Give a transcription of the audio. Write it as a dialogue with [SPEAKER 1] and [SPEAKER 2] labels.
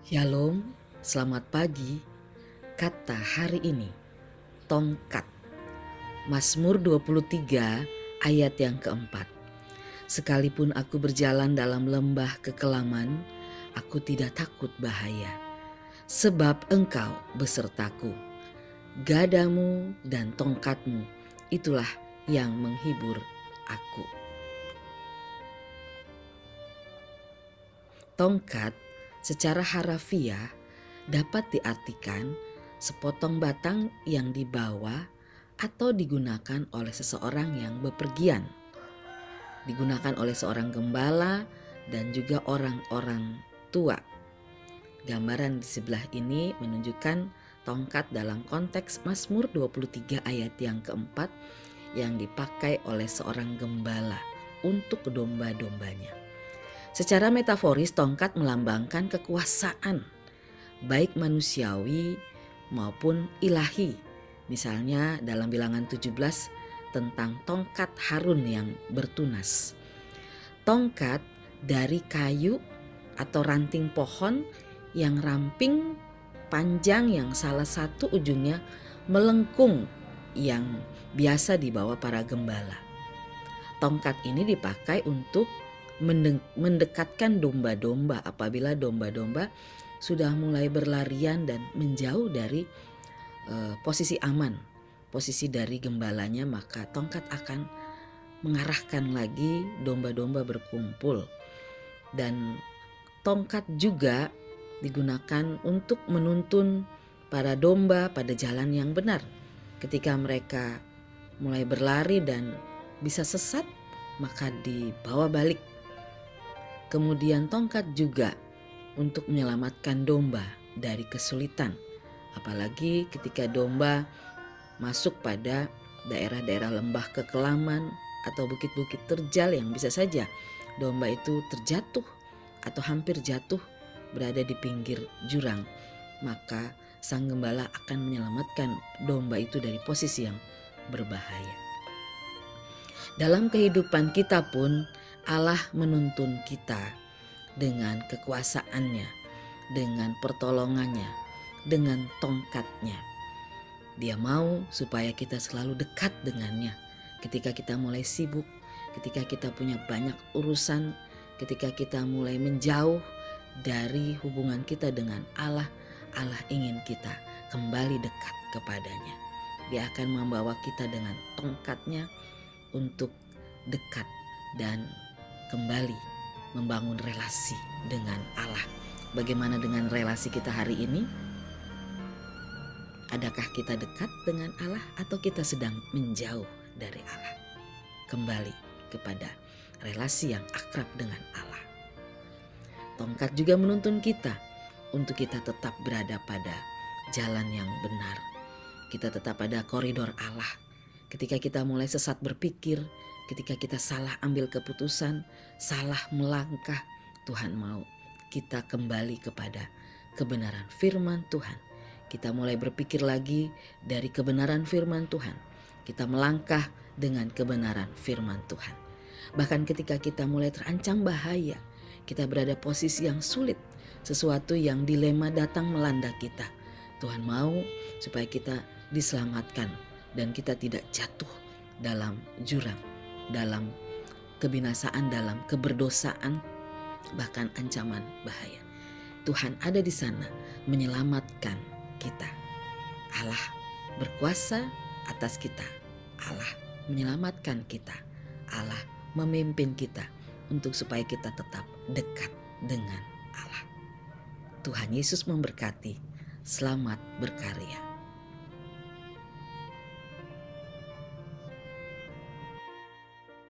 [SPEAKER 1] Shalom, selamat pagi. Kata hari ini, tongkat. Mazmur 23 ayat yang keempat. Sekalipun aku berjalan dalam lembah kekelaman, aku tidak takut bahaya. Sebab engkau besertaku. Gadamu dan tongkatmu, itulah yang menghibur aku. Tongkat secara harafiah dapat diartikan sepotong batang yang dibawa atau digunakan oleh seseorang yang bepergian. Digunakan oleh seorang gembala dan juga orang-orang tua. Gambaran di sebelah ini menunjukkan tongkat dalam konteks Mazmur 23 ayat yang keempat yang dipakai oleh seorang gembala untuk domba-dombanya. Secara metaforis, tongkat melambangkan kekuasaan, baik manusiawi maupun ilahi. Misalnya dalam Bilangan 17 tentang tongkat Harun yang bertunas. Tongkat dari kayu atau ranting pohon yang ramping, panjang, yang salah satu ujungnya melengkung, yang biasa dibawa para gembala. Tongkat ini dipakai untuk mendekatkan domba-domba apabila domba-domba sudah mulai berlarian dan menjauh dari posisi aman, posisi dari gembalanya, maka tongkat akan mengarahkan lagi domba-domba berkumpul. Dan tongkat juga digunakan untuk menuntun para domba pada jalan yang benar. Ketika mereka mulai berlari dan bisa sesat, maka dibawa balik. Kemudian tongkat juga untuk menyelamatkan domba dari kesulitan. Apalagi ketika domba masuk pada daerah-daerah lembah kekelaman atau bukit-bukit terjal yang bisa saja domba itu terjatuh atau hampir jatuh berada di pinggir jurang. Maka sang gembala akan menyelamatkan domba itu dari posisi yang berbahaya. Dalam kehidupan kita pun Allah menuntun kita dengan kekuasaannya, dengan pertolongannya, dengan tongkatnya. Dia mau supaya kita selalu dekat dengannya. Ketika kita mulai sibuk, ketika kita punya banyak urusan, ketika kita mulai menjauh dari hubungan kita dengan Allah, Allah ingin kita kembali dekat kepadanya. Dia akan membawa kita dengan tongkatnya untuk dekat dan kembali membangun relasi dengan Allah. Bagaimana dengan relasi kita hari ini? Adakah kita dekat dengan Allah atau kita sedang menjauh dari Allah? Kembali kepada relasi yang akrab dengan Allah. Tongkat juga menuntun kita untuk kita tetap berada pada jalan yang benar. Kita tetap pada koridor Allah. Ketika kita mulai sesat berpikir, ketika kita salah ambil keputusan, salah melangkah, Tuhan mau kita kembali kepada kebenaran firman Tuhan. Kita mulai berpikir lagi dari kebenaran firman Tuhan. Kita melangkah dengan kebenaran firman Tuhan. Bahkan ketika kita mulai terancam bahaya, kita berada posisi yang sulit, sesuatu yang dilema datang melanda kita. Tuhan mau supaya kita diselamatkan dan kita tidak jatuh dalam jurang, dalam kebinasaan, dalam keberdosaan, bahkan ancaman bahaya. Tuhan ada di sana menyelamatkan kita. Allah berkuasa atas kita. Allah menyelamatkan kita. Allah memimpin kita untuk supaya kita tetap dekat dengan Allah. Tuhan Yesus memberkati. Selamat berkarya.